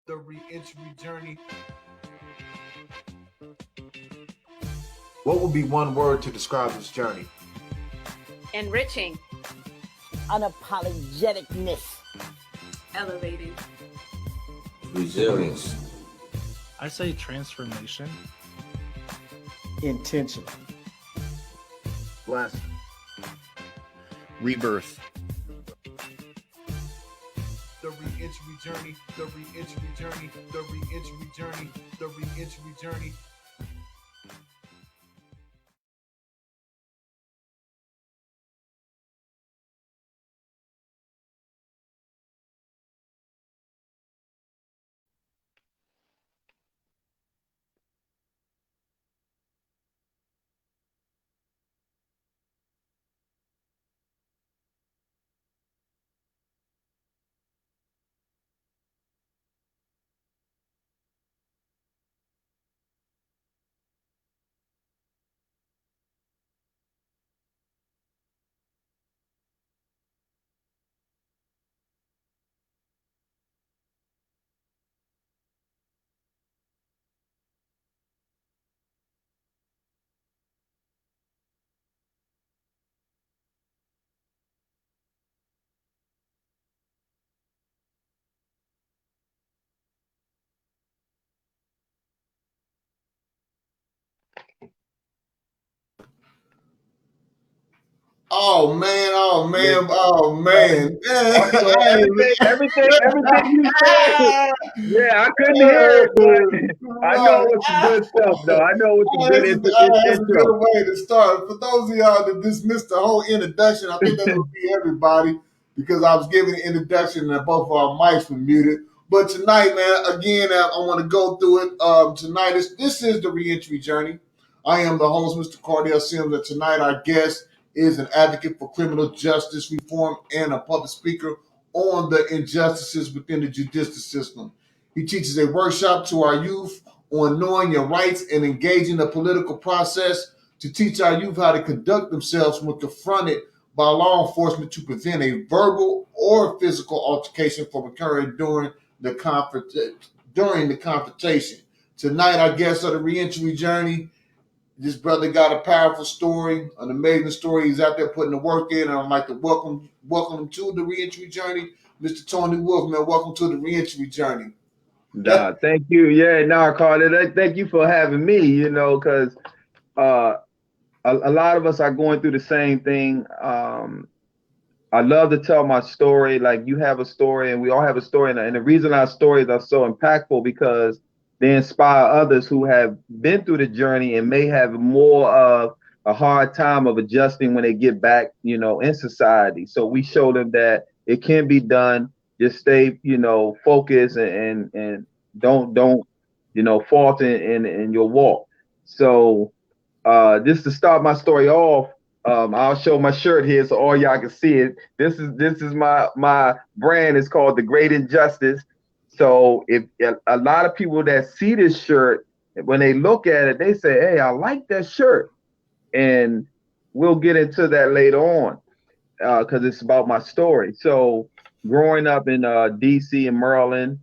the re-entry journey. What would be one word to describe this journey? Enriching. Unapologeticness. Elevating. Resilience. I say transformation. Intentional. Bless. Rebirth. The re-entry journey, the re-entry journey, the re-entry journey, the re-entry journey. Oh man, oh man, oh man. Everything you said. Yeah, I couldn't hear it, but I know it's some good stuff, though. I know it's some good That's a good intro. way to start. For those of y'all that dismissed the whole introduction, I think that would be everybody because I was giving the introduction and both of our mics were muted. But tonight, man, again, I want to go through it. Tonight, this is the reentry journey. I am the host, Mr. Cardell Sims, and tonight our guest is an advocate for criminal justice reform and a public speaker on the injustices within the judicial system. He teaches a workshop to our youth on knowing your rights and engaging the political process to teach our youth how to conduct themselves when confronted by law enforcement to prevent a verbal or physical altercation from occurring during the confrontation. Tonight, our guest of the reentry journey. This brother got a powerful story, an amazing story. He's out there putting the work in, and I'd like to welcome him to the reentry journey, Mr. Tony Wolf. Man, welcome to the reentry journey. Nah, thank you. Yeah, Carter, thank you for having me. You know, because a lot of us are going through the same thing. I love to tell my story. Like you have a story, and we all have a story, and the reason our stories are so impactful because they inspire others who have been through the journey and may have more of a hard time of adjusting when they get back, you know, in society. So we show them that it can be done. Just stay, you know, focused and don't you know, fault in your walk. So just to start my story off, I'll show my shirt here so all y'all can see it. This is my brand. It's called The Great Injustice. So if a lot of people that see this shirt, when they look at it, they say, "Hey, I like that shirt," and we'll get into that later on because it's about my story. So growing up in D.C. and Maryland,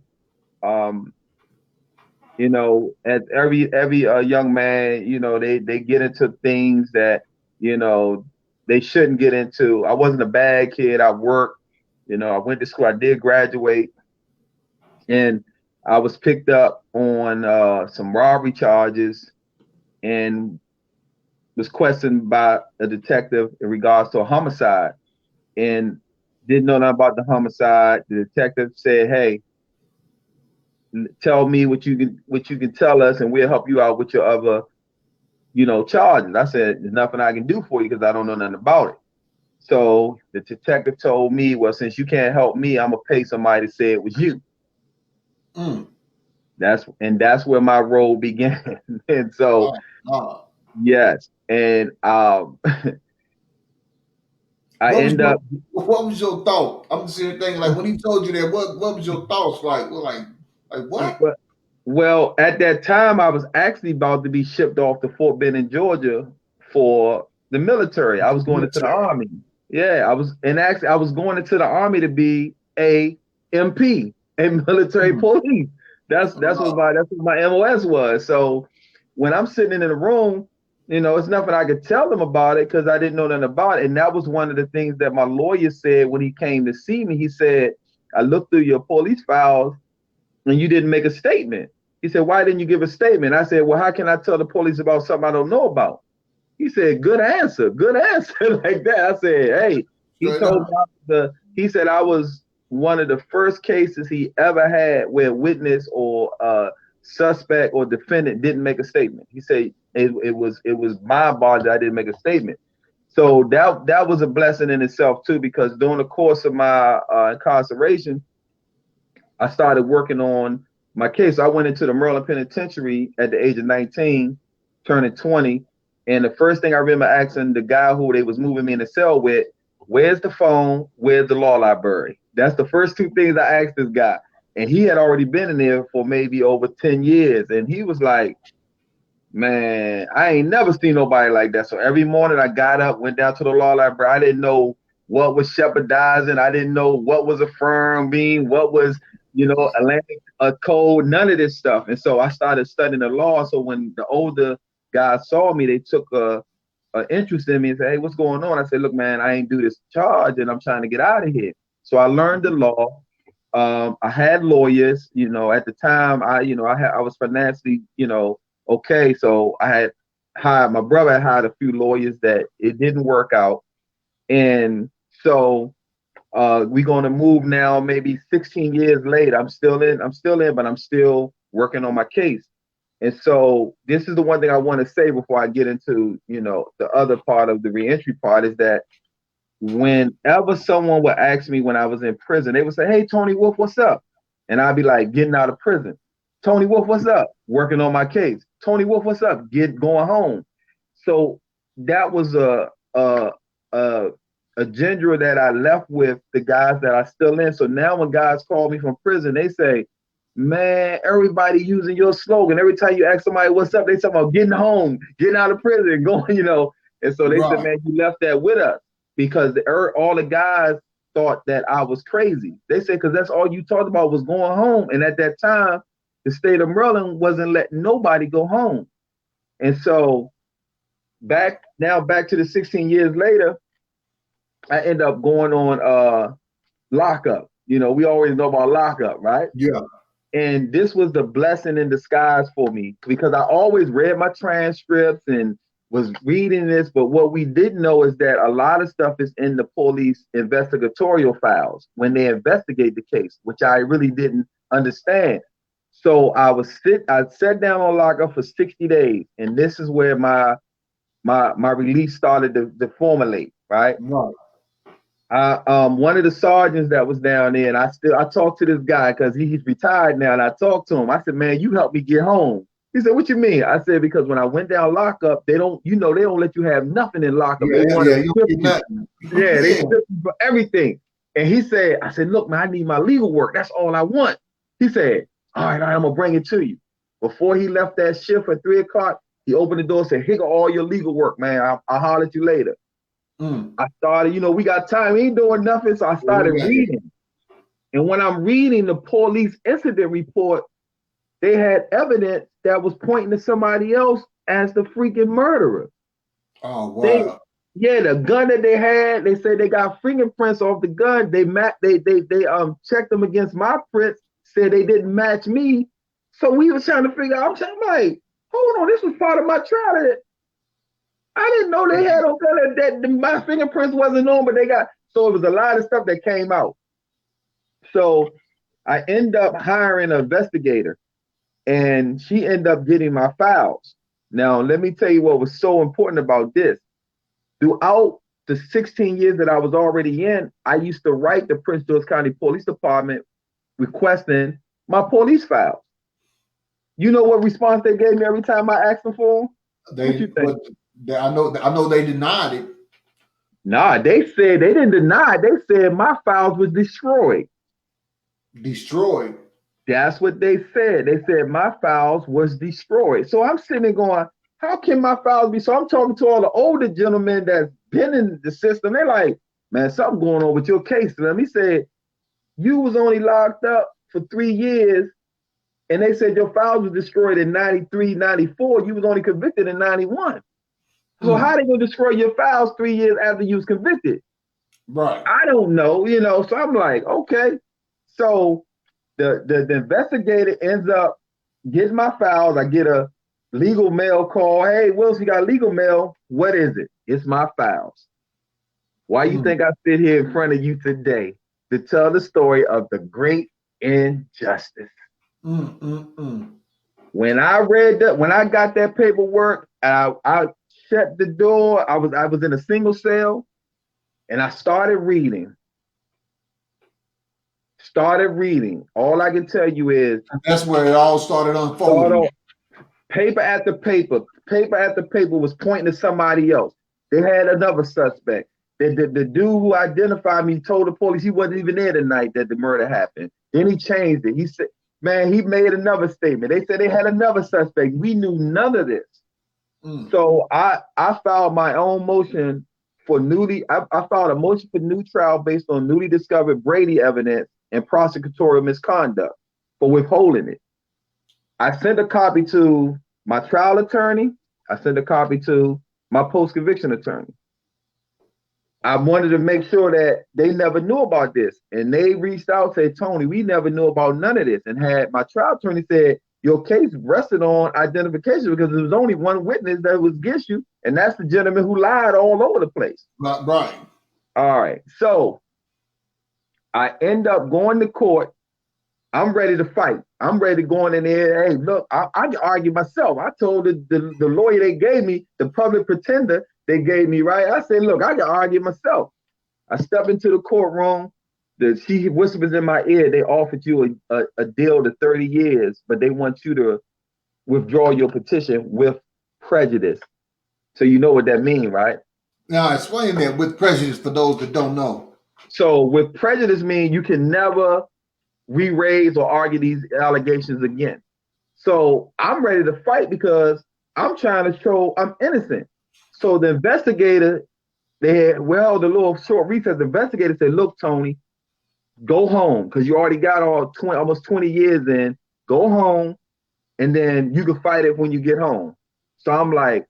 you know, at every young man, you know, they get into things that, you know, they shouldn't get into. I wasn't a bad kid. I worked, you know, I went to school. I did graduate. And I was picked up on some robbery charges and was questioned by a detective in regards to a homicide and didn't know nothing about the homicide. The detective said, "Hey, tell me what you can tell us and we'll help you out with your other, you know, charges." I said, "There's nothing I can do for you because I don't know nothing about it." So the detective told me, "Well, since you can't help me, I'm gonna pay somebody to say it was you." That's where my role began. And so yes, and I end up. What was your thought? I'm just thinking, like, when he told you that, what was your thoughts like? Well, like what? Well, at that time, I was actually about to be shipped off to Fort Benning, Georgia, for the military. I was going into the Army. Yeah, I was going into the Army to be a MP, a military police. That's what my MOS was. So when I'm sitting in the room, you know, it's nothing I could tell them about it because I didn't know nothing about it. And that was one of the things that my lawyer said when he came to see me. He said, I looked through your police files and you didn't make a statement. He said, why didn't you give a statement? I said, well, how can I tell the police about something I don't know about? He said, good answer like that. I said, hey, he said I was one of the first cases he ever had where witness or suspect or defendant didn't make a statement. He said it was my bar that I didn't make a statement. So that was a blessing in itself too, because during the course of my incarceration, I started working on my case. I went into the Maryland Penitentiary at the age of 19, turning 20. And the first thing I remember asking the guy who they was moving me in the cell with, where's the phone? Where's the law library? That's the first two things I asked this guy. And he had already been in there for maybe over 10 years. And he was like, man, I ain't never seen nobody like that. So every morning I got up, went down to the law library. I didn't know what was shepherdizing. I didn't know what was a firm being, what was, you know, Atlantic code, none of this stuff. And so I started studying the law. So when the older guys saw me, they took a interest in me and said, hey, what's going on? I said, look, man, I ain't do this charge and I'm trying to get out of here. So I learned the law. I had lawyers, you know, at the time I was financially, you know, okay. So I had hired, my brother had hired a few lawyers that it didn't work out. And so we're going to move now, maybe 16 years later. I'm still in, but I'm still working on my case. And so this is the one thing I want to say before I get into, you know, the other part of the reentry part is that whenever someone would ask me when I was in prison, they would say, hey, Tony Wolf, what's up? And I'd be like, getting out of prison. Tony Wolf, what's up? Working on my case. Tony Wolf, what's up? Going home. So that was a ginger that I left with the guys that I still in. So now when guys call me from prison, they say, man, everybody using your slogan. Every time you ask somebody what's up, they talking about getting home, getting out of prison, going, you know. And so they said, man, you left that with us because all the guys thought that I was crazy. They said, because that's all you talked about was going home. And at that time, the state of Maryland wasn't letting nobody go home. And so back to the 16 years later, I end up going on lockup. You know, we always know about lockup, right? Yeah. And this was the blessing in disguise for me because I always read my transcripts and was reading this. But what we didn't know is that a lot of stuff is in the police investigatorial files when they investigate the case, which I really didn't understand. So I sat down on lockup for 60 days. And this is where my release started to formulate, right? Right. One of the sergeants that was down there, and I talked to this guy because he's retired now, and I talked to him. I said, man, you helped me get home. He said, what you mean? I said, because when I went down lockup, they don't let you have nothing in lockup. Yeah, they want you don't get nothing. Yeah, they strip you for everything. And I said, look, man, I need my legal work. That's all I want. He said, all right, I'm gonna bring it to you. Before he left that shift at 3 o'clock, he opened the door and said, here go all your legal work, man. I'll holler at you later. I started, you know, we got time, we ain't doing nothing. So I started reading. And when I'm reading the police incident report, they had evidence that was pointing to somebody else as the freaking murderer. Oh, wow. The gun that they had, they said they got fingerprints off the gun. They checked them against my prints, said they didn't match me. So we were trying to figure out, I'm like, hold on, this was part of my trial. I didn't know they had on that my fingerprints wasn't on, but they got, so it was a lot of stuff that came out. So I end up hiring an investigator and she ended up getting my files. Now, let me tell you what was so important about this. Throughout the 16 years that I was already in, I used to write the Prince George County Police Department requesting my police files. You know what response they gave me every time I asked them for them? What you think? I know they denied it. Nah, they said they didn't deny it. They said my files was destroyed. Destroyed. That's what they said. They said my files was destroyed. So I'm sitting there going, how can my files be? So I'm talking to all the older gentlemen that's been in the system. They're like, man, something going on with your case. Let me say, you was only locked up for 3 years And they said your files was destroyed in 93, 94. You was only convicted in 91. So how they gonna destroy your files 3 years after you was convicted? Right. I don't know, you know. So I'm like, okay. So the investigator ends up getting my files. I get a legal mail call. Hey, Wilson, you got legal mail. What is it? It's my files. Why you think I sit here in front of you today to tell the story of the great injustice? When I read that, when I got that paperwork, I shut the door. I was in a single cell, and I started reading. All I can tell you is that's where it all started unfolding. Paper after paper was pointing to somebody else. They had another suspect. The dude who identified me told the police he wasn't even there the night that the murder happened. Then he changed it. He said, man, he made another statement. They said they had another suspect. We knew none of this. So I filed my own motion for I filed a motion for new trial based on newly discovered Brady evidence and prosecutorial misconduct for withholding it. I sent a copy to my trial attorney. I sent a copy to my post-conviction attorney. I wanted to make sure that they never knew about this. And they reached out, said, Tony, we never knew about none of this. And had my trial attorney said, your case rested on identification because there was only one witness that was against you. And that's the gentleman who lied all over the place. Right. All right. So I end up going to court. I'm ready to fight. I'm ready to go in there. Hey, look, I can argue myself. I told the lawyer they gave me, the public pretender they gave me, right? I said, look, I can argue myself. I step into the courtroom. She whispers in my ear, they offered you a deal to 30 years, but they want you to withdraw your petition with prejudice. So you know what that means, right? Now explain that with prejudice for those that don't know. So with prejudice means you can never re-raise or argue these allegations again. So I'm ready to fight because I'm trying to show I'm innocent. So the investigator, the little short recess, the investigator said, look, Tony, go home because you already got almost 20 years in. Go home, and then you can fight it when you get home. So I'm like,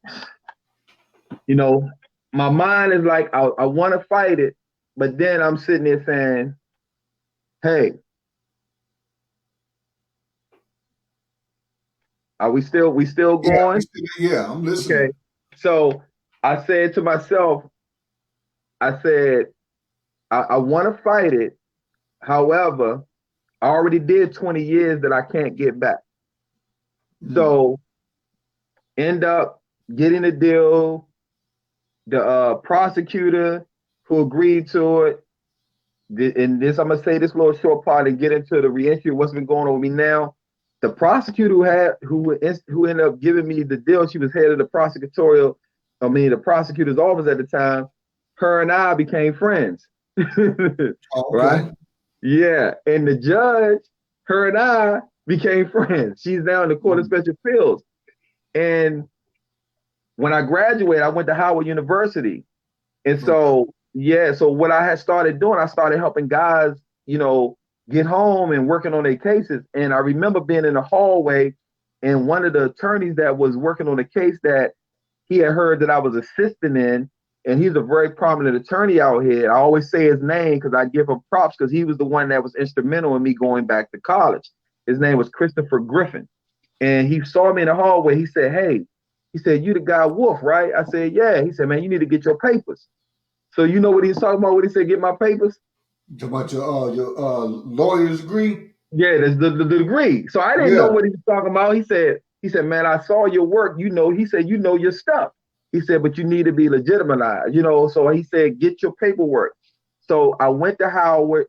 you know, my mind is like, I want to fight it, but then I'm sitting there saying, hey, are we still going? Yeah, I'm listening. Okay. So I said to myself, I want to fight it. However, I already did 20 years that I can't get back. So end up getting a deal. The prosecutor who agreed to it, and this, I'm going to say this little short part and get into the reentry of what's been going on with me now. The prosecutor who ended up giving me the deal, she was head of the the prosecutor's office at the time. Her and I became friends. Right? Yeah. And the judge, her and I became friends. She's now in the Court of Special Appeals. And when I graduated, I went to Howard University. And so, so what I had started doing, I started helping guys, you know, get home and working on their cases. And I remember being in the hallway, and one of the attorneys that was working on a case that he had heard that I was assisting in, and he's a very prominent attorney out here. I always say his name because I give him props because he was the one that was instrumental in me going back to college. His name was Christopher Griffin. And he saw me in the hallway. He said, hey, he said, you the guy Wolf, right? I said, yeah. He said, man, you need to get your papers. So you know what he's talking about when he said, get my papers? About your lawyer's degree? Yeah, that's the degree. So I didn't know what he was talking about. He said, man, I saw your work. You know, he said, you know your stuff. He said, but you need to be legitimized, you know. So he said, get your paperwork. So I went to Howard.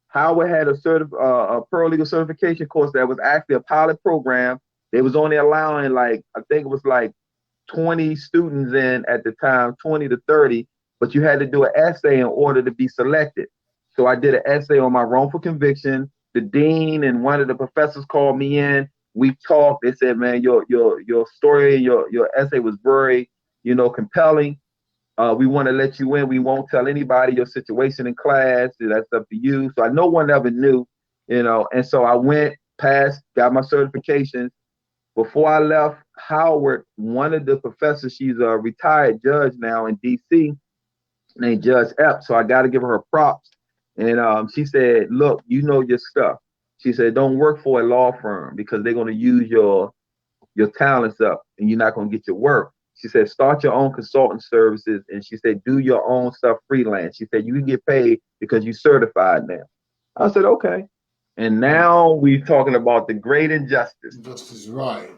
Howard had a paralegal certification course that was actually a pilot program. They was only allowing I think it was 20 students in at the time, 20 to 30, but you had to do an essay in order to be selected. So I did an essay on my wrongful conviction. The dean and one of the professors called me in. We talked. They said, man, your story, your essay was very, you know, compelling. We want to let you in. We won't tell anybody your situation in class. That's up to you. So no one ever knew, you know. And so I went passed, got my certifications. Before I left Howard, one of the professors, she's a retired judge now in DC, named Judge Epps. So I got to give her props. And she said, look, you know your stuff. She said, don't work for a law firm because they're going to use your talents up and you're not going to get your work. She said, start your own consulting services. And she said, do your own stuff freelance. She said, you can get paid because you're certified now. I said, okay. And now we're talking about the Great Injustice. Justice, right.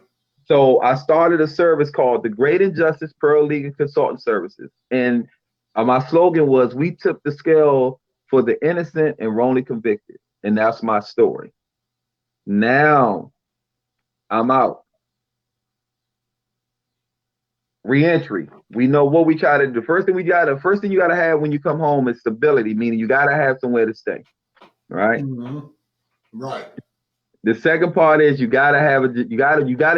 So I started a service called the Great Injustice Paralegal Consultant Services. And my slogan was, we took the scale for the innocent and wrongly convicted. And that's my story. Now I'm out. Reentry. We know what we try to do. First thing you gotta have when you come home is stability, meaning you gotta have somewhere to stay. Right? Mm-hmm. Right. The second part is you gotta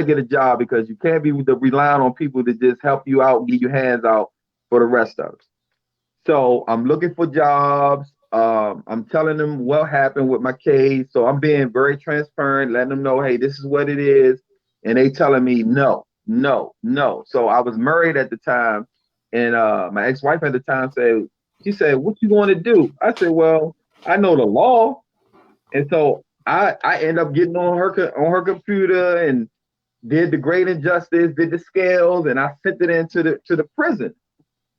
get a job because you can't be relying on people to just help you out, get your hands out for the rest of us. So I'm looking for jobs. I'm telling them what happened with my case. So I'm being very transparent, letting them know, hey, this is what it is. And they telling me no. So I was married at the time, and my ex-wife at the time she said, what you going to do? I said, well, I know the law. And so I end up getting on her computer and did the Great Injustice, did the scales, and I sent it into the prison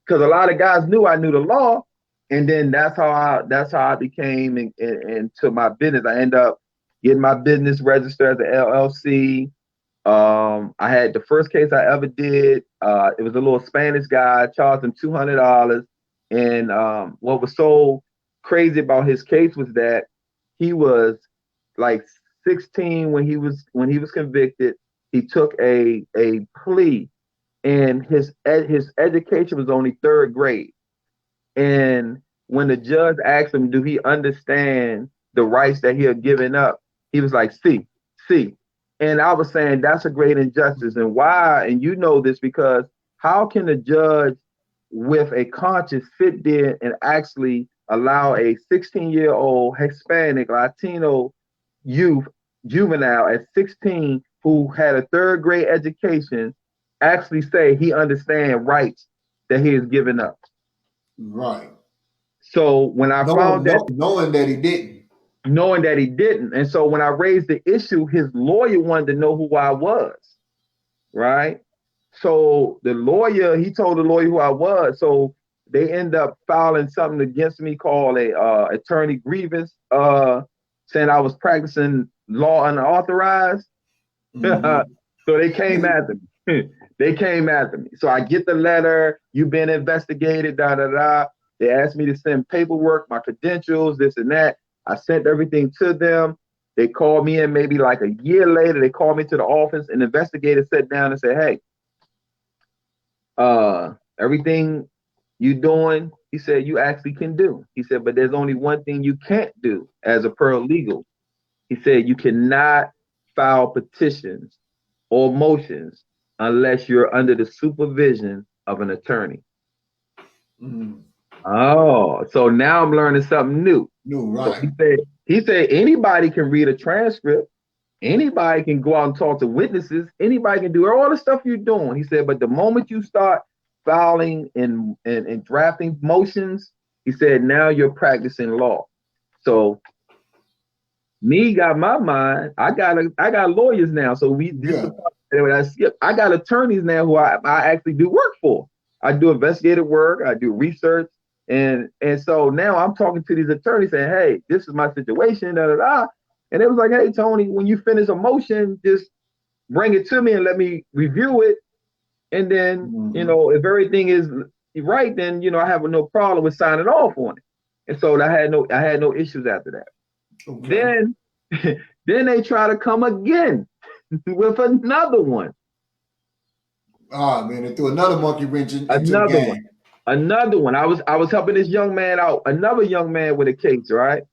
because a lot of guys knew I knew the law. And then that's how I became into my business. I ended up getting my business registered as an LLC. I had the first case I ever did. It was a little Spanish guy. I charged him $200. And what was so crazy about his case was that he was like 16 when he was convicted. He took a plea, and his education was only 3rd grade. And when the judge asked him, do he understand the rights that he had given up? He was like, see. And I was saying, that's a great injustice. And why? And you know this, because how can a judge with a conscience sit there and actually allow a 16-year-old Hispanic, Latino juvenile at 16 who had a 3rd grade education actually say he understands rights that he has given up? Right. So when I found that, knowing that he didn't. And so when I raised the issue, his lawyer wanted to know who I was, right? So he told the lawyer who I was. So they end up filing something against me called a attorney grievance, saying I was practicing law unauthorized. Mm-hmm. So they came after me. So I get the letter, you've been investigated, They asked me to send paperwork, my credentials, this and that. I sent everything to them. They called me in maybe like a year later. They called me to the office, and the investigator sat down and said, hey, everything you doing, he said, you actually can do. He said, but there's only one thing you can't do as a paralegal. He said, you cannot file petitions or motions unless you're under the supervision of an attorney. Mm. Oh, so now I'm learning something new. Right. So he said anybody can read a transcript. Anybody can go out and talk to witnesses. Anybody can do all the stuff you're doing. He said, but the moment you start filing and drafting motions, he said, now you're practicing law. So me got my mind. I got lawyers now. So I got attorneys now who I actually do work for. I do investigative work. I do research. And so now I'm talking to these attorneys saying, hey, this is my situation, And it was like, hey, Tony, when you finish a motion, just bring it to me and let me review it. And then, if everything is right, then, I have no problem with signing off on it. And so I had no issues after that. Okay. Then they try to come again with another one. Ah, man, they threw another monkey wrench into another the game. one. Another one. I was helping this young man out, another young man with a case, right?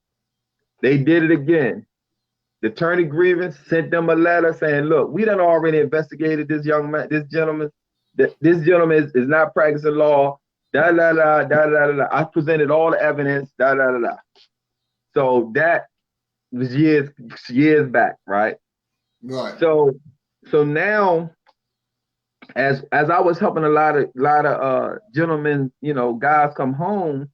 They did it again. The attorney grievance sent them a letter saying, look, we done already investigated this gentleman. This gentleman is not practicing law. I presented all the evidence. So that was years back, right? Right. So now, as I was helping a lot of gentlemen, you know, guys come home,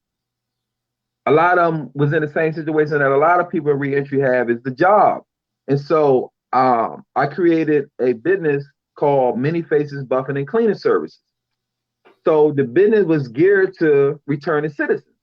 a lot of them was in the same situation that a lot of people in reentry have, is the job. And so I created a business called Many Faces Buffing and Cleaning Services. So the business was geared to returning citizens.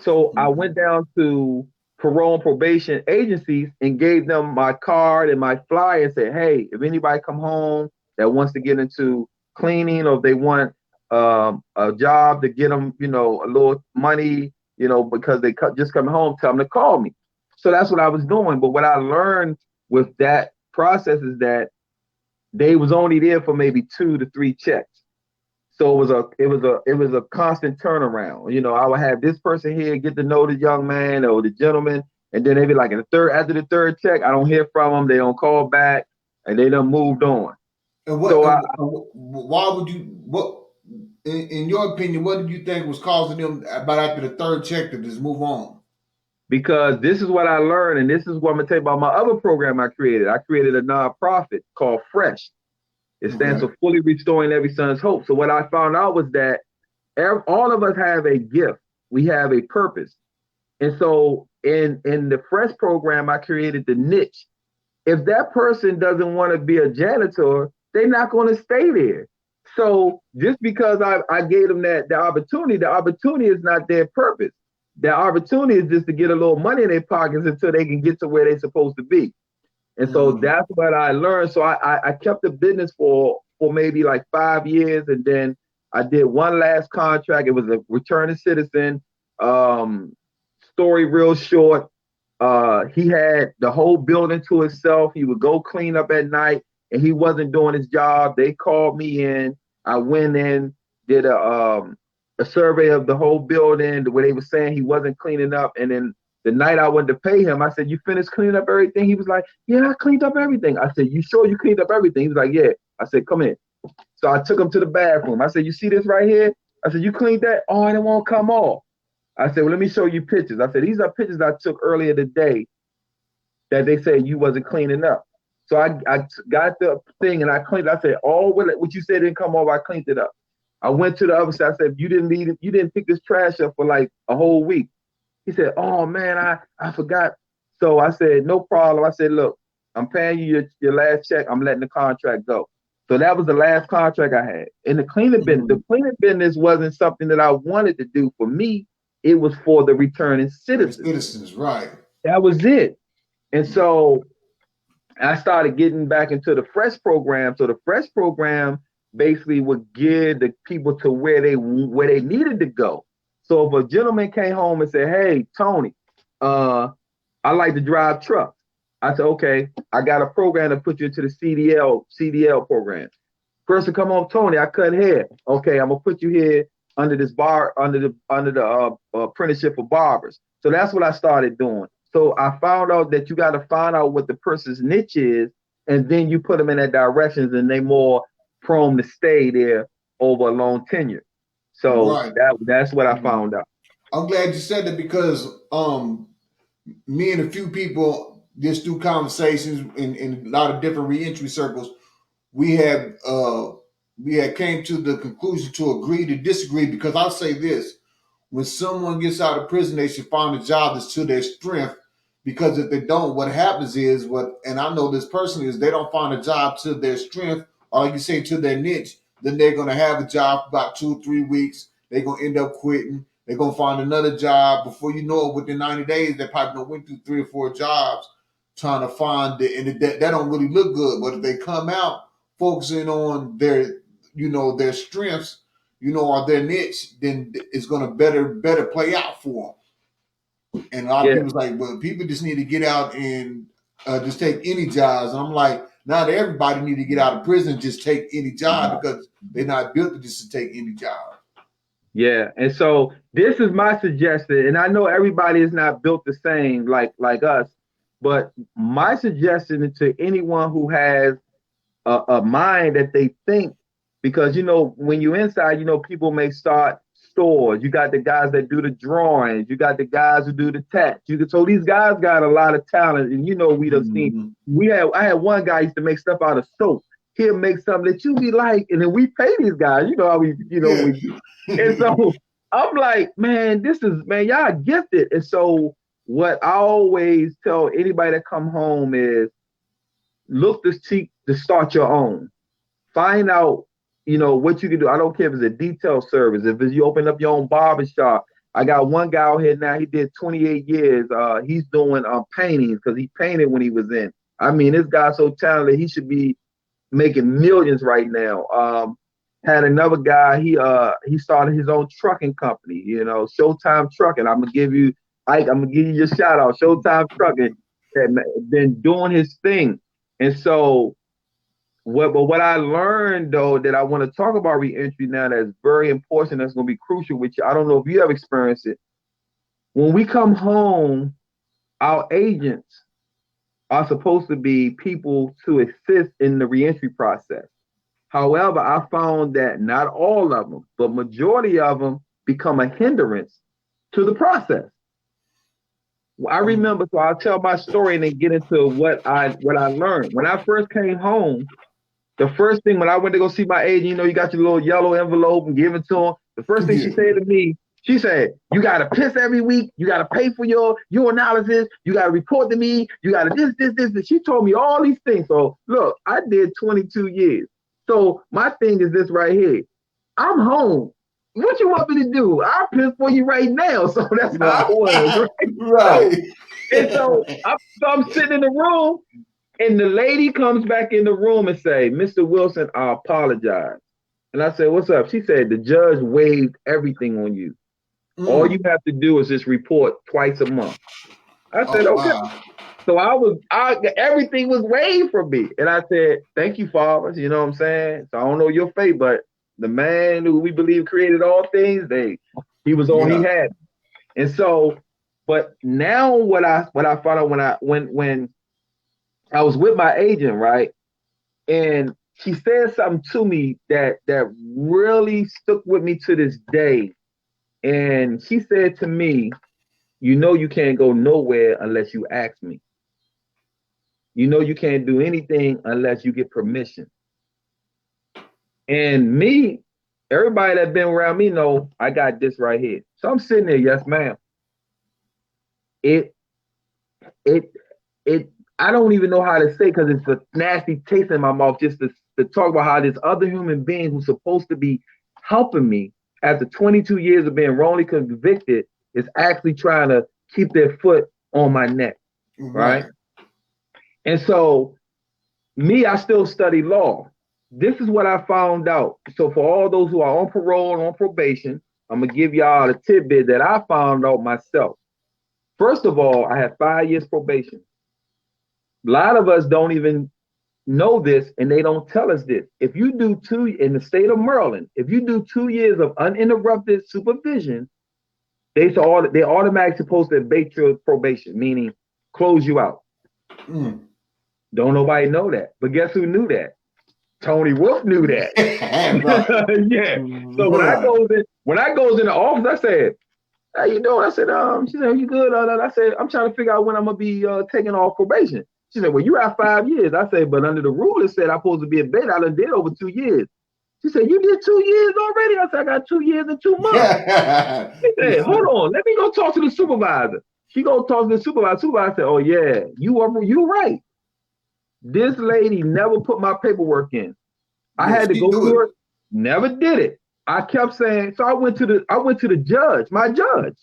So I went down to parole and probation agencies and gave them my card and my flyer and said, hey, if anybody come home that wants to get into cleaning, or if they want a job to get them, you know, a little money, you know, because they just coming home, tell them to call me. So that's what I was doing. But what I learned with that process is that they was only there for maybe 2 to 3 checks. So it was a constant turnaround. You know, I would have this person here get to know the young man or the gentleman, and then they be like, after the third check, I don't hear from them, they don't call back, and they done moved on. And why would you, in your opinion, what did you think was causing them about after the third check to just move on? Because this is what I learned, and this is what I'm gonna tell you about my other program I created. I created a nonprofit called Fresh. It stands for Fully Restoring Every Son's Hope. So what I found out was that all of us have a gift. We have a purpose. And so in the Fresh program, I created the niche. If that person doesn't want to be a janitor, they're not going to stay there. So just because I gave them the opportunity is not their purpose. The opportunity is just to get a little money in their pockets until they can get to where they're supposed to be. And so that's what I learned. So I kept the business for maybe like 5 years. And then I did one last contract. It was a returning citizen. Story real short. He had the whole building to himself. He would go clean up at night and he wasn't doing his job. They called me in. I went in, did a survey of the whole building where they were saying he wasn't cleaning up. And then the night I went to pay him, I said, you finished cleaning up everything? He was like, yeah, I cleaned up everything. I said, you sure you cleaned up everything? He was like, yeah. I said, come in. So I took him to the bathroom. I said, you see this right here? I said, you cleaned that? Oh, it won't come off. I said, well, let me show you pictures. I said, these are pictures I took earlier today that they said you wasn't cleaning up. So I got the thing and I cleaned it. I said, oh, what you said didn't come off, I cleaned it up. I went to the other side. I said, you didn't pick this trash up for like a whole week. He said, oh man, I forgot. So I said, no problem. I said, look, I'm paying you your last check. I'm letting the contract go. So that was the last contract I had. In the cleaning business, the cleaning business wasn't something that I wanted to do for me. It was for the returning citizens. Citizens, right. That was it. And so I started getting back into the Fresh program. So the Fresh program basically would gear the people to where they needed to go. So if a gentleman came home and said, hey, Tony, I like to drive trucks. I said, okay, I got a program to put you into the CDL program. Person come home, Tony, I cut hair. Okay, I'm gonna put you here under the apprenticeship for barbers. So that's what I started doing. So I found out that you got to find out what the person's niche is, and then you put them in that directions, and they more prone to stay there over a long tenure. So that's what I found out. I'm glad you said that because me and a few people just through conversations in a lot of different reentry circles, we had came to the conclusion to agree to disagree, because I'll say this: when someone gets out of prison, they should find a job that's to their strength, because if they don't, what happens is and I know this personally, is they don't find a job to their strength, or like you say, to their niche, then they're going to have a job for about 2 or 3 weeks. They're going to end up quitting. They're going to find another job. Before you know it, within 90 days, they probably going to went through 3 or 4 jobs trying to find it. And that don't really look good. But if they come out focusing on their strengths, or their niche, then it's going to better play out for them. And a lot of people's like, well, people just need to get out and just take any jobs. And I'm like, not everybody need to get out of prison and just take any job, because they're not built to just take any job. Yeah, and so this is my suggestion, and I know everybody is not built the same like us, but my suggestion to anyone who has a mind that they think, because when you're inside, people may start stores. You got the guys that do the drawings. You got the guys who do the tats. So these guys got a lot of talent, and we done seen. I had one guy used to make stuff out of soap. He'll make something that you be like, and then we pay these guys. You know how we. And so I'm like, man, y'all gifted. And so what I always tell anybody that come home is, look to start your own. Find out, what you can do. I don't care if it's a detail service, if it's you open up your own barbershop. I got one guy out here now, he did 28 years. He's doing paintings because he painted when he was in. I mean, this guy's so talented, he should be making millions right now. Had another guy, he started his own trucking company, Showtime Trucking. I'm gonna give you your shout out, Showtime Trucking, that been doing his thing. And so what I learned, though, that I want to talk about reentry now, that's very important, that's going to be crucial, which I don't know if you have experienced it. When we come home, our agents are supposed to be people to assist in the reentry process. However, I found that not all of them, but majority of them become a hindrance to the process. I remember, so I'll tell my story and then get into what I learned. When I first came home, the first thing when I went to go see my agent, you got your little yellow envelope and give it to him. The first thing she said to me, she said, you got to piss every week. You got to pay for your analysis. You got to report to me. You got to this. And she told me all these things. So look, I did 22 years. So my thing is this right here. I'm home. What you want me to do? I'll piss for you right now. So that's how it was. Right. And so I'm sitting in the room, and the lady comes back in the room and say, Mr. Wilson, I apologize. And I said, what's up? She said, the judge waived everything on you. All you have to do is just report twice a month. I said, okay. Wow. So everything was waived from me. And I said, thank you, Father. You know what I'm saying? So I don't know your fate, but the man who we believe created all things, he was all he had. And so, but now what I found out when I was with my agent, right? And she said something to me that really stuck with me to this day. And she said to me, you can't go nowhere unless you ask me. You can't do anything unless you get permission. And me, everybody that been around me know I got this right here. So I'm sitting there, yes, ma'am. I don't even know how to say, because it's a nasty taste in my mouth just to talk about how this other human being who's supposed to be helping me after 22 years of being wrongly convicted is actually trying to keep their foot on my neck, right? And so me, I still study law. This is what I found out. So for all those who are on parole and on probation, I'm gonna give y'all a tidbit that I found out myself. First of all, I had 5 years probation. A lot of us don't even know this, and they don't tell us this. If you do in the state of Maryland, if you do 2 years of uninterrupted supervision, they automatically supposed to abate your probation, meaning close you out. Don't nobody know that, but guess who knew that? Tony Wolf knew that. Yeah. So when I goes in the office, I said, "How you doing?" I said, she said, "You good?" I said, "I'm trying to figure out when I'm gonna be taking off probation." She said, "Well, you have 5 years." I said, "But under the rule, it said I'm supposed to be abated. I done did over 2 years." She said, "You did 2 years already?" I said, "I got 2 years and 2 months." She said, "Hold on, let me go talk to the supervisor." She go talk to the supervisor. Supervisor said, "Oh yeah, you right. This lady never put my paperwork in. I had to go through it. Never did it. I kept saying." So I went to the judge, my judge.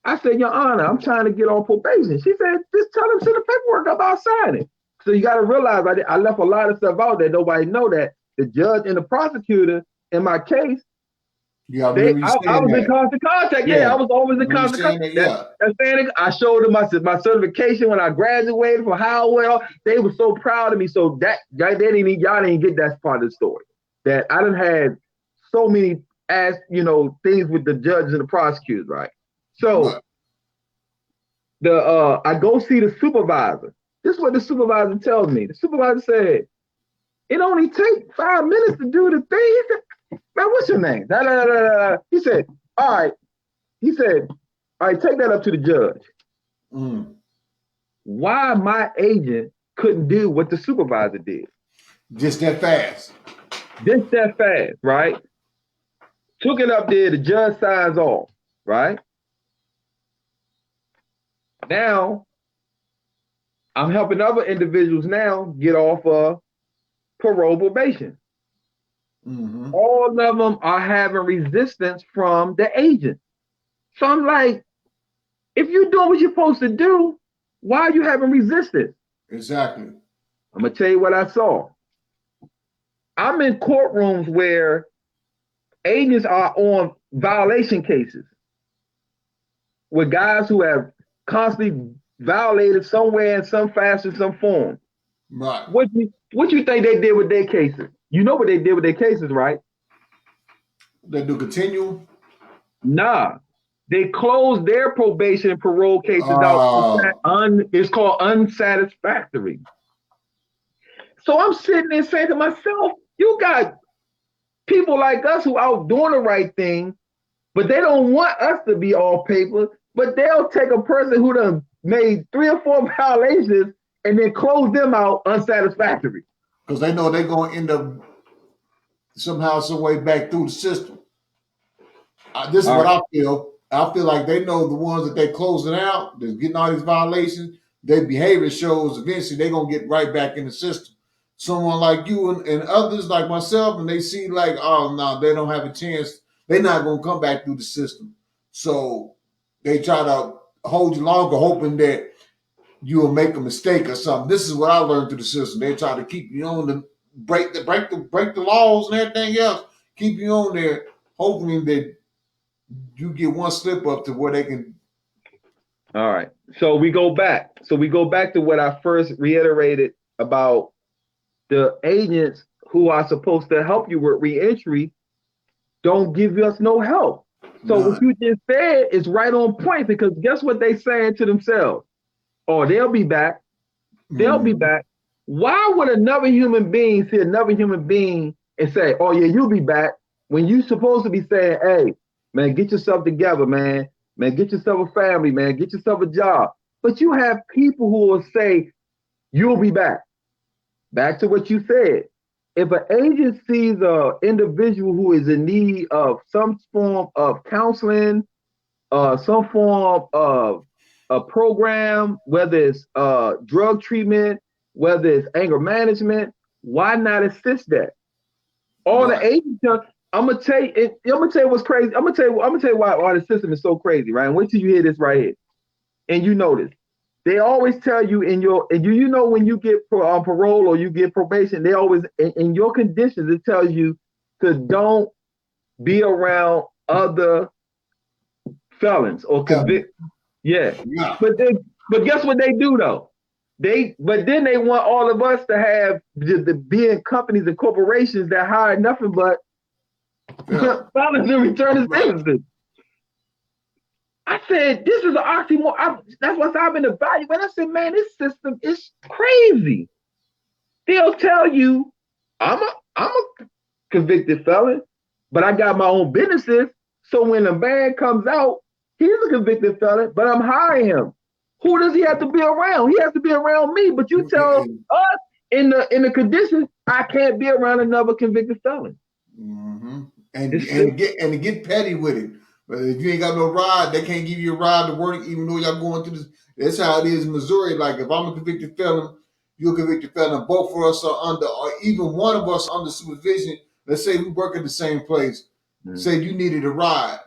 I said, "Your Honor, I'm trying to get on probation." She said, "Just tell him to the paperwork up, I'll sign it." So you got to realize I left a lot of stuff out there. Nobody know that the judge and the prosecutor in my case, I was in constant contact. Yeah, I was always in constant contact. I showed them my certification when I graduated from Howell. They were so proud of me. So y'all didn't get that part of the story. That I done had so many things with the judges and the prosecutors, right? So I go see the supervisor. This is what the supervisor tells me. The supervisor said, "It only takes 5 minutes to do the thing." He said, "Man, what's your name?" He said, all right. He said, all right, take that up to the judge. Mm. Why my agent couldn't do what the supervisor did? Just that fast. Just that fast, right? Took it up there, the judge signs off, right? Now, I'm helping other individuals now get off of parole probation. Mm-hmm. All of them are having resistance from the agent. So I'm like, if you're doing what you're supposed to do, why are you having resistance? Exactly. I'm gonna tell you what I saw. I'm in courtrooms where agents are on violation cases with guys who have constantly violated somewhere in some fashion, some form. Right. What you think they did with their cases? You know what they did with their cases, right? They do continual. Nah. They closed their probation and parole cases out. It's called unsatisfactory. So I'm sitting there saying to myself, you got people like us who out doing the right thing, but they don't want us to be all paper, but they'll take a person who done made 3 or 4 violations and then close them out unsatisfactory. Because they know they're going to end up somehow, some way back through the system. This is what I feel. I feel like they know the ones that they're closing out, that's getting all these violations, their behavior shows eventually they're going to get right back in the system. Someone like you and others like myself, and they see like, oh, no, they don't have a chance. They're not going to come back through the system. So they try to hold you longer, hoping that you'll make a mistake or something. This is what I learned through the system. They try to keep you on the break the laws and everything else, keep you on there, hoping that you get one slip up to where they can. All right. So we go back. So we go back to what I first reiterated about the agents who are supposed to help you with reentry don't give us no help. So what you just said is right on point, because guess what they saying to themselves? Oh, they'll be back. They'll be back. Why would another human being see another human being and say, oh yeah, you'll be back, when you supposed to be saying, hey, man, get yourself together, man. Man, get yourself a family, man. Get yourself a job. But you have people who will say, you'll be back. Back to what you said. If an agent sees an individual who is in need of some form of counseling, some form of a program, whether it's drug treatment, whether it's anger management, why not assist that? All the agents, I'm gonna tell you what's crazy. I'm gonna tell you why the system is so crazy, right? And wait till you hear this right here, and you notice they always tell you when you get parole or you get probation, they always in your conditions it tells you to don't be around other felons or convict. Yeah. But guess what they do though? But then they want all of us to have the being companies and corporations that hire nothing but felons and return sentences. I said, this is an oxymoron. That's what I've been evaluating. I said, man, this system is crazy. They'll tell you, I'm a convicted felon, but I got my own businesses. So when a man comes out, he's a convicted felon, but I'm hiring him. Who does he have to be around? He has to be around me. But you tell us in the conditions, I can't be around another convicted felon. Mm-hmm. And get petty with it. But if you ain't got no ride, they can't give you a ride to work, even though y'all going through this. That's how it is in Missouri. Like if I'm a convicted felon, you're a convicted felon, both of us are under, or even one of us under supervision. Let's say we work at the same place. Say you needed a ride.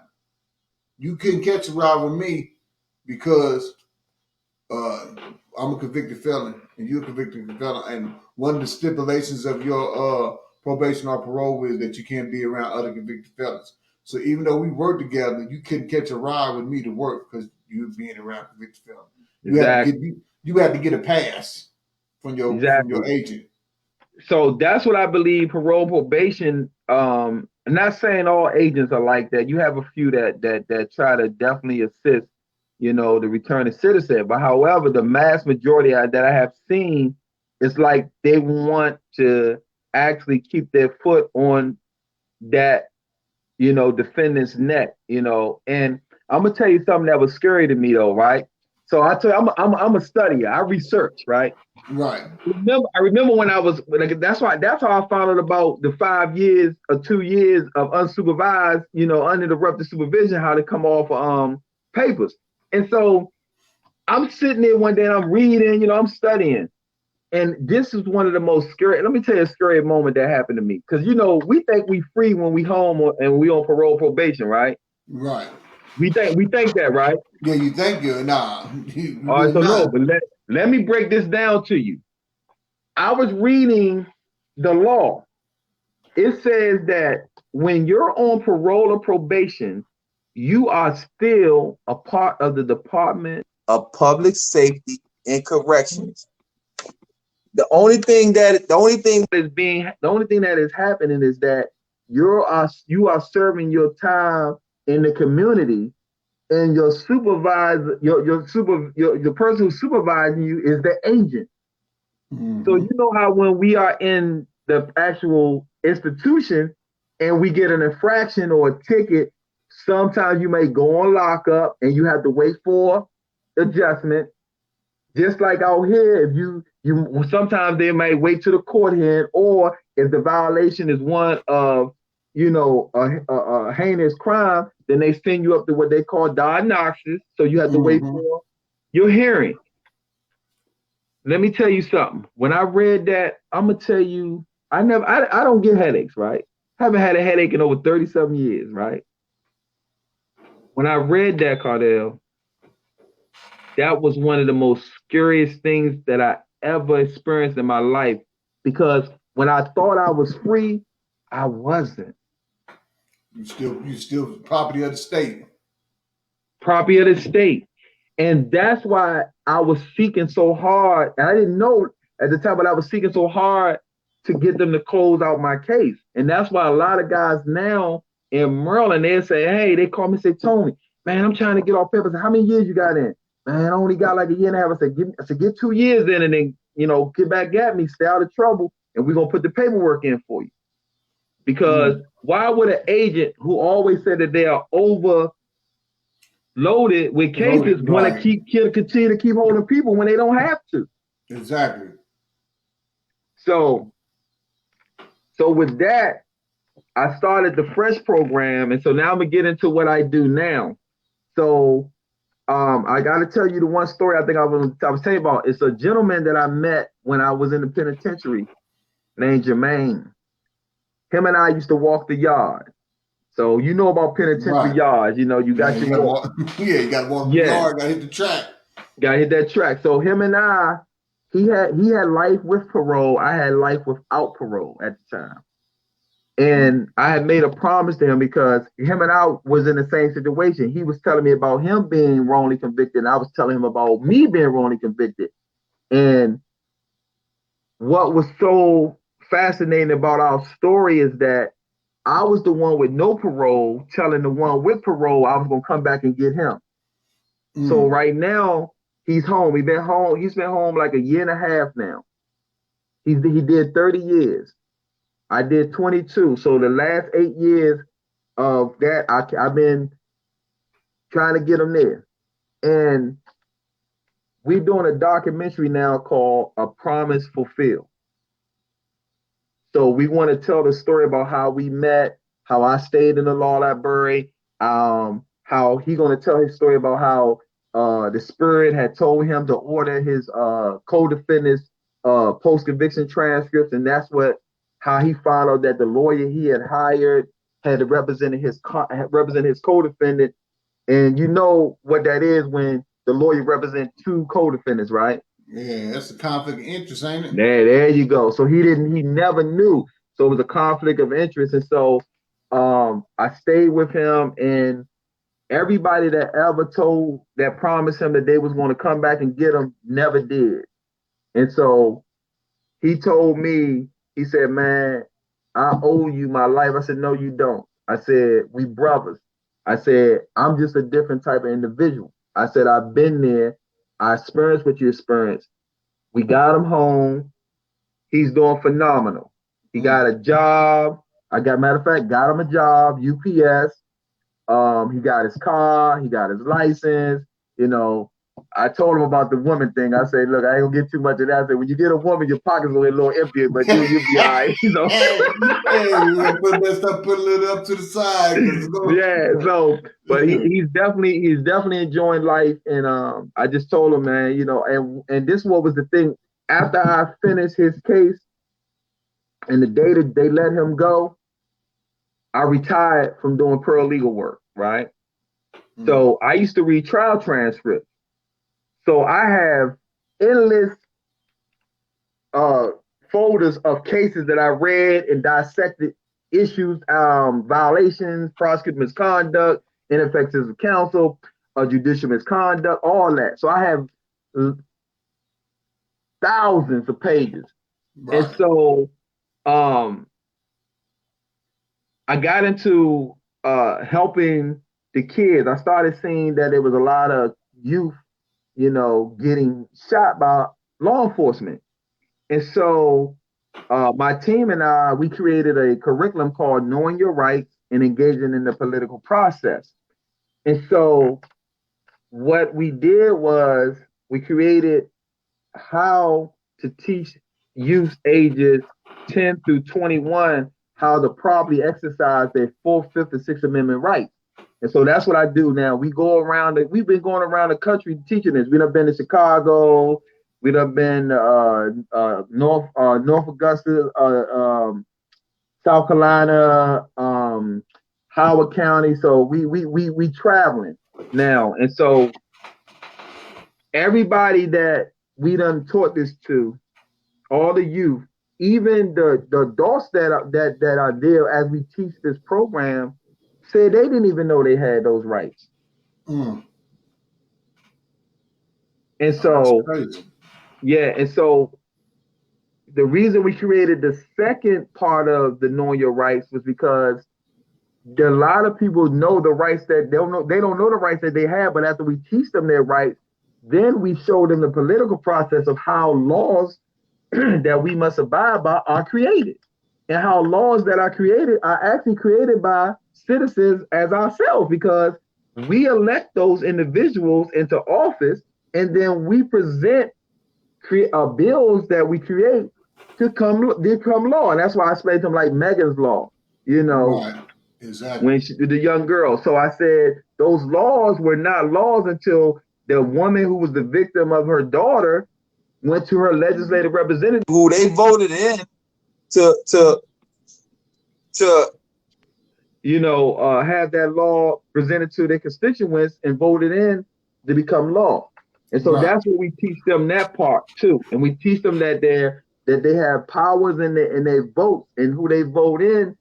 You couldn't catch a ride with me because I'm a convicted felon and you're a convicted felon. And one of the stipulations of your probation or parole is that you can't be around other convicted felons. So even though we work together, you couldn't catch a ride with me to work because you were being around convicted felons. You had to get a pass from your agent. So that's what I believe parole probation. I'm not saying all agents are like that. You have a few that try to definitely assist, the returning citizen. But however, the mass majority that I have seen, it's like they want to actually keep their foot on that, defendant's neck, and I'm gonna tell you something that was scary to me though, right? So I tell you, I'm a studier. I research, right? Right. I remember when I was like, that's how I found out about the 5 years or 2 years of unsupervised, uninterrupted supervision, how to come off papers. And so I'm sitting there one day and I'm reading, I'm studying. And this is one of the most scary. Let me tell you a scary moment that happened to me. Because we think we free when we home and we on parole probation, right? Right. We think that, right? Yeah, you think you're nah. All right, so no, but let me break this down to you. I was reading the law. It says that when you're on parole or probation, you are still a part of the Department of Public Safety and Corrections. The only thing that is happening is that you are serving your time in the community, and your supervisor, the person who's supervising you is the agent. Mm-hmm. So you know how when we are in the actual institution and we get an infraction or a ticket, sometimes you may go on lockup and you have to wait for adjustment. Just like out here, if you sometimes they may wait to the court hearing, or if the violation is one of a heinous crime, then they send you up to what they call diagnosis. So you have to wait for your hearing. Let me tell you something. When I read that, I'm gonna tell you, I don't get headaches, right? I haven't had a headache in over 37 years, right? When I read that, Cardell, that was one of the most scariest things that I ever experienced in my life, because when I thought I was free, I wasn't. You still property of the state. Property of the state. And that's why I was seeking so hard. And I didn't know at the time, but I was seeking so hard to get them to close out my case. And that's why a lot of guys now in Maryland, they say, hey, they call me and say, Tony, man, I'm trying to get off papers. How many years you got in? Man, I only got like a year and a half. I said, get 2 years in and then, get back at me, stay out of trouble, and we're going to put the paperwork in for you. Because why would an agent who always said that they are overloaded with cases want to continue to keep holding people when they don't have to? Exactly. So with that, I started the Fresh program, and so now I'm gonna get into what I do now. So I got to tell you the one story I think I was telling you about. It's a gentleman that I met when I was in the penitentiary named Jermaine. Him and I used to walk the yard. So you know about penitentiary yards. You got you gotta walk the yard, gotta hit the track. Gotta hit that track. So him and I, he had life with parole. I had life without parole at the time. And I had made a promise to him because him and I was in the same situation. He was telling me about him being wrongly convicted, and I was telling him about me being wrongly convicted. And what was so fascinating about our story is that I was the one with no parole telling the one with parole I was going to come back and get him. So right now, he's home. He's been home like a year and a half now. He did 30 years. I did 22. So the last 8 years of that, I've been trying to get him there. And we're doing a documentary now called A Promise Fulfilled. So we want to tell the story about how we met, how I stayed in the law library, how he's going to tell his story about how the Spirit had told him to order his co-defendant's post-conviction transcripts, and that's how he found out that the lawyer he had hired had to represent his co-defendant. And you know what that is when the lawyer represents two co-defendants, right? Yeah, that's a conflict of interest, ain't it? There you go. So he never knew. So it was a conflict of interest. And so I stayed with him, and everybody that promised him that they was going to come back and get him never did. And so he told me, he said, man, I owe you my life. I said, no, you don't. I said, we brothers. I said, I'm just a different type of individual. I said, I've been there. I experienced what you experienced. We got him home. He's doing phenomenal. He got a job. matter of fact, got him a job, UPS. He got his car, he got his license. You know, I told him about the woman thing. I said, look, I ain't gonna get too much of that. I said, when you get a woman, your pockets will be a little empty, but you'll be all right. You know. Hey, put that stuff, put it up to the side. Yeah. So, but he's definitely enjoying life, and I just told him, man, you know, and this what was the thing. After I finished his case, and the day that they let him go, I retired from doing paralegal work, right? Mm-hmm. So I used to read trial transcripts. So I have endless folders of cases that I read and dissected issues, violations, prosecutor misconduct, ineffectiveness of counsel, judicial misconduct, all that. So I have thousands of pages. Right. And so I got into helping the kids. I started seeing that there was a lot of youth, you know, getting shot by law enforcement. And so my team and I, we created a curriculum called Knowing Your Rights and Engaging in the Political Process. And so what we did was we created how to teach youth ages 10 through 21 how to properly exercise their 4th, 5th, and 6th Amendment rights. And so that's what I do now. We've been going around the country teaching this. We done been to Chicago. We done been North Augusta, South Carolina, Howard County. So we traveling now. And so everybody that we done taught this to, all the youth, even the adults that are there as we teach this program, said they didn't even know they had those rights. Mm. And so, yeah, and so the reason we created the second part of the Knowing Your Rights was because a lot of people know the rights that they don't know the rights that they have, but after we teach them their rights, then we show them the political process of how laws that we must abide by are created, and how laws that are created are actually created by citizens as ourselves, because we elect those individuals into office, and then we present bills that we create to become law. And that's why I explained to them like Megan's Law, you know, right. Exactly. When the young girl. So I said those laws were not laws until the woman who was the victim of her daughter went to her legislative representative, who they voted in to you know, have that law presented to their constituents and voted in to become law. And so that's what we teach them, that part too. And we teach them that they have powers in their votes, and who they vote in,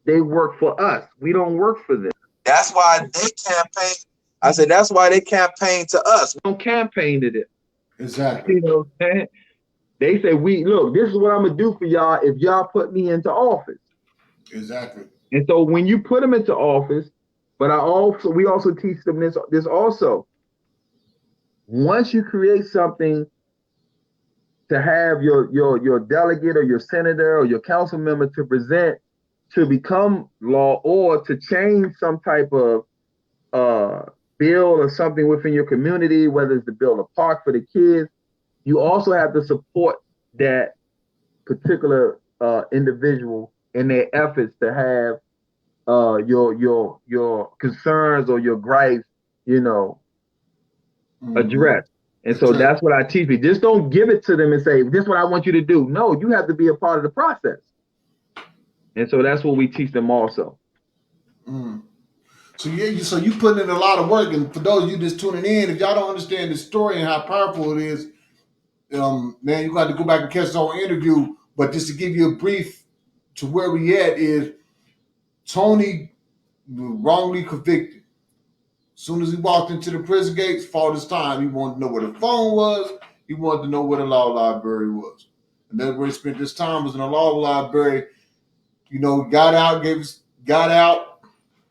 they work for us. We don't work for them. That's why they campaign. I said, that's why they campaign to us. We don't campaign to them. Exactly. You know what I'm saying? They say, look, this is what I'm gonna do for y'all if y'all put me into office. Exactly. And so when you put them into office, but we also teach them this also. Once you create something to have your delegate or your senator or your council member to present to become law, or to change some type of bill or something within your community, whether it's to build a park for the kids, you also have to support that particular individual in their efforts to have your concerns or your gripes, you know, addressed. And so that's what I teach people. Just don't give it to them and say, this is what I want you to do. No, you have to be a part of the process. And so that's what we teach them also. Mm. So so you put in a lot of work, and for those of you just tuning in, if y'all don't understand the story and how powerful it is, man, you got to go back and catch the whole interview. But just to give you a brief to where we at is Tony wrongly convicted. As soon as he walked into the prison gates, fought his time. He wanted to know where the phone was. He wanted to know where the law library was. And that's where he spent his time, was in the law library. You know, got out and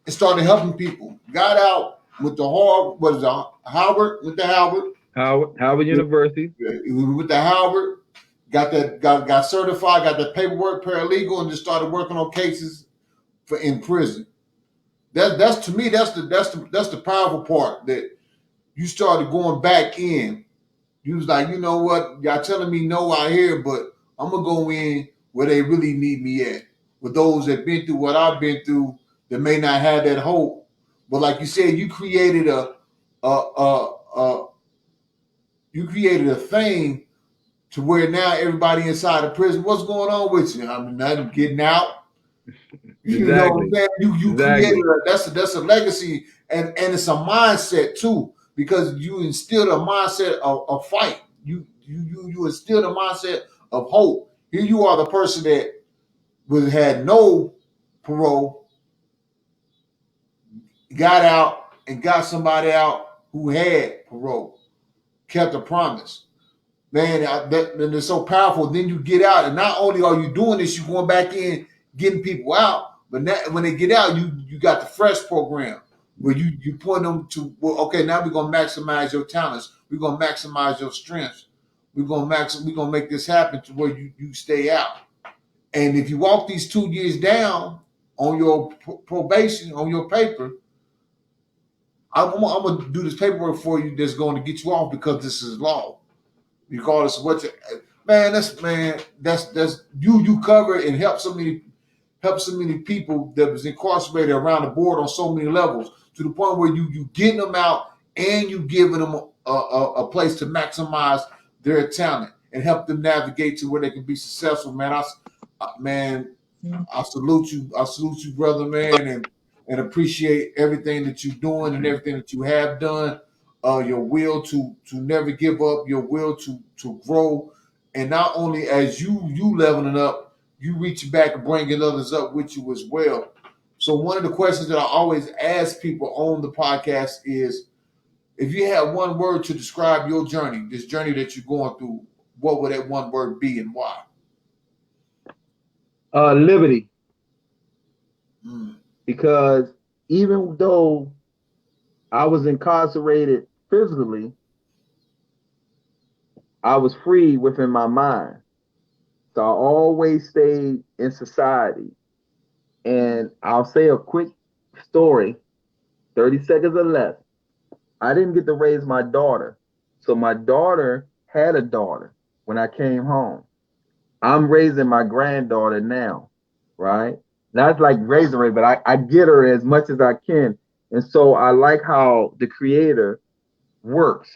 started helping people. Got out with the Howard University. With the Howard, got certified, got the paperwork, paralegal, and just started working on cases for in prison. That's to me, that's the powerful part, that you started going back in. You was like, you know what, y'all telling me no out here, but I'm gonna go in where they really need me at. With those that been through what I've been through, that may not have that hope. But like you said, you created a you created a thing to where now everybody inside the prison, what's going on with you? I mean, nothing, getting out. You know what I'm saying? You Exactly. created that's a legacy, and it's a mindset too, because you instilled a mindset of fight. You instilled a mindset of hope. Here you are, the person that had no parole, got out and got somebody out who had parole, kept a promise. Man, and it's so powerful. Then you get out, and not only are you doing this, you're going back in, getting people out. But now, when they get out, you got the fresh program where you point them to, well, okay, now we're gonna maximize your talents. We're gonna maximize your strengths. We're gonna make this happen to where you stay out. And if you walk these 2 years down on your probation, on your paper, I'm gonna do this paperwork for you that's going to get you off, because this is law. Regardless of what you, that's you cover and help so many people that was incarcerated around the board on so many levels, to the point where you getting them out and you giving them a place to maximize their talent and help them navigate to where they can be successful. Man, I salute you, brother, man, and appreciate everything that you're doing and everything that you have done. Your will to never give up, your will to grow, and not only as you leveling up, you reaching back and bringing others up with you as well. So one of the questions that I always ask people on the podcast is, if you had one word to describe your journey, this journey that you're going through, what would that one word be and why? Liberty. Mm. Because even though I was incarcerated physically, I was free within my mind. So I always stayed in society. And I'll say a quick story, 30 seconds or less. I didn't get to raise my daughter. So my daughter had a daughter when I came home. I'm raising my granddaughter now, right? Not like raising her, but I get her as much as I can. And so I like how the creator works.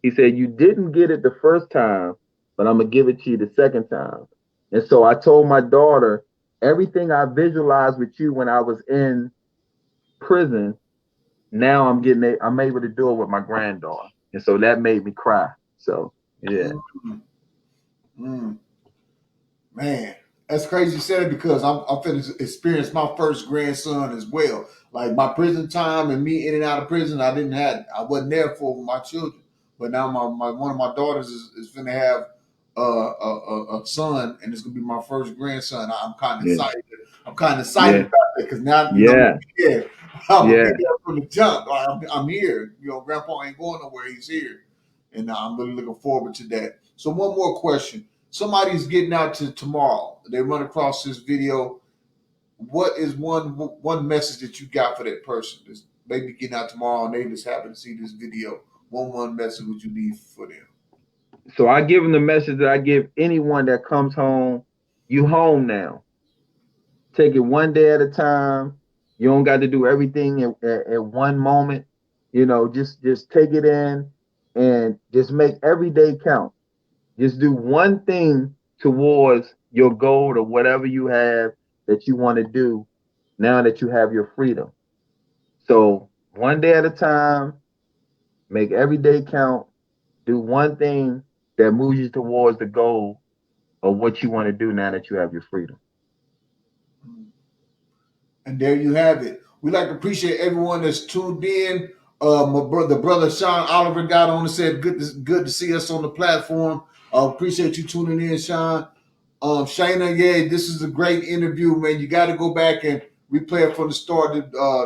He said, you didn't get it the first time, but I'm going to give it to you the second time. And so I told my daughter, everything I visualized with you when I was in prison, now I'm able to do it with my granddaughter. And so that made me cry. So, yeah. Man, that's crazy you said it, because I'm finna experience my first grandson as well. Like my prison time and me in and out of prison, I wasn't there for my children. But now my one of my daughters is finna have a son, and it's gonna be my first grandson. I'm kind of excited. I'm kind of excited about that, because now I'm gonna be there from the jump. I'm here. Grandpa ain't going nowhere. He's here, and I'm really looking forward to that. So one more question. Somebody's getting out to tomorrow. They run across this video. What is one message that you got for that person that's maybe getting out tomorrow and they just happen to see this video? One message would you leave for them? So I give them the message that I give anyone that comes home. You home now. Take it one day at a time. You don't got to do everything at one moment. Just take it in and just make every day count. Just do one thing towards your goal or whatever you have that you want to do now that you have your freedom. So one day at a time, make every day count. Do one thing that moves you towards the goal of what you want to do now that you have your freedom. And there you have it. We'd like to appreciate everyone that's tuned in. The brother Sean Oliver got on and said, good to see us on the platform. Appreciate you tuning in, Sean. Shayna, yeah, this is a great interview, man. You got to go back and replay it from the start.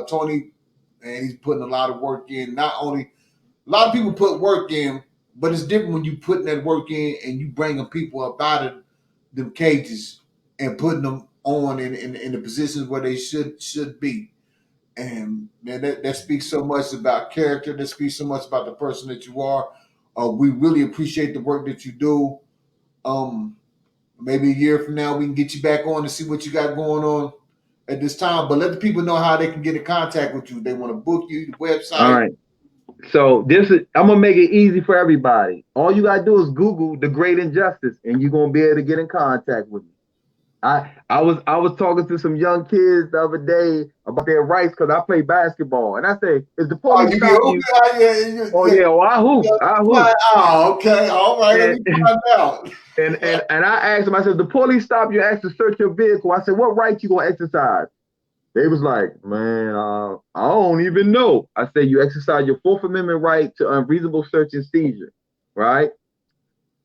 Tony, and he's putting a lot of work in. Not only, a lot of people put work in, but it's different when you putting that work in and you bringing people up out of them cages and putting them on in the positions where they should be. And man, that speaks so much about character. That speaks so much about the person that you are. We really appreciate the work that you do. Um, Maybe a year from now we can get you back on to see what you got going on at this time. But let the people know how they can get in contact with you. They want to book you, the website. All right. So I'm gonna make it easy for everybody. All you gotta do is Google The Great Injustice, and you're gonna be able to get in contact with me. I was talking to some young kids the other day about their rights because I play basketball, and I say, "Is the police stop you?" Oh yeah, well, I hoop. Oh, okay, all right. Let me find out. And I asked them. I said, "The police stop you, asked to search your vehicle." I said, "What right you gonna exercise?" They was like, "Man, I don't even know." I said, "You exercise your Fourth Amendment right to unreasonable search and seizure, right?"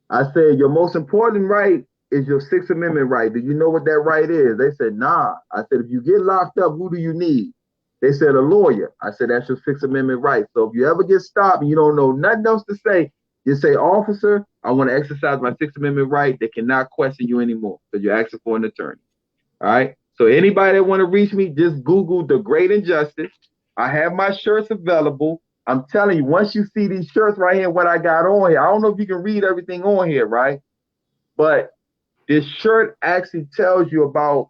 I said, "Your most important right is your Sixth Amendment right. Do you know what that right is?" They said, "Nah." I said, "If you get locked up, who do you need?" They said, "A lawyer." I said, "That's your Sixth Amendment right. So if you ever get stopped and you don't know nothing else to say, you say, 'Officer, I want to exercise my Sixth Amendment right.' They cannot question you anymore because you're asking for an attorney." All right. So anybody that want to reach me, just Google The Great Injustice. I have my shirts available. I'm telling you, once you see these shirts right here, what I got on here, I don't know if you can read everything on here, right? But this shirt actually tells you about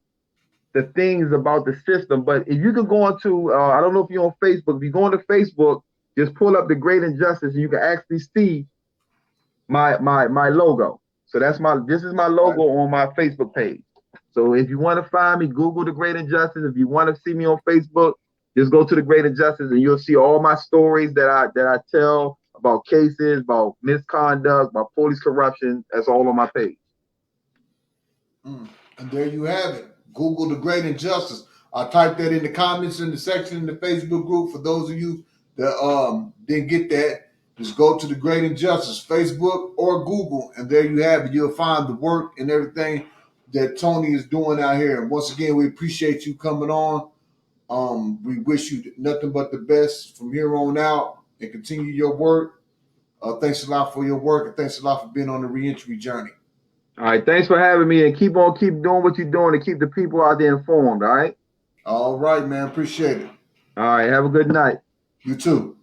the things about the system. But if you can go into, I don't know if you're on Facebook. If you go onto Facebook, just pull up The Great Injustice, and you can actually see my logo. So this is my logo on my Facebook page. So if you want to find me, Google The Great Injustice. If you want to see me on Facebook, just go to The Great Injustice, and you'll see all my stories that I tell about cases, about misconduct, about police corruption. That's all on my page. And there you have it. Google The Great Injustice. I'll type that in the comments in the section in the Facebook group. For those of you that didn't get that, just go to The Great Injustice, Facebook or Google, and there you have it. You'll find the work and everything that Tony is doing out here. And once again, we appreciate you coming on. We wish you nothing but the best from here on out and continue your work. Thanks a lot for your work, and thanks a lot for being on the reentry journey. All right, thanks for having me, and keep doing what you're doing to keep the people out there informed. All right. All right, man. Appreciate it. All right. Have a good night. You too.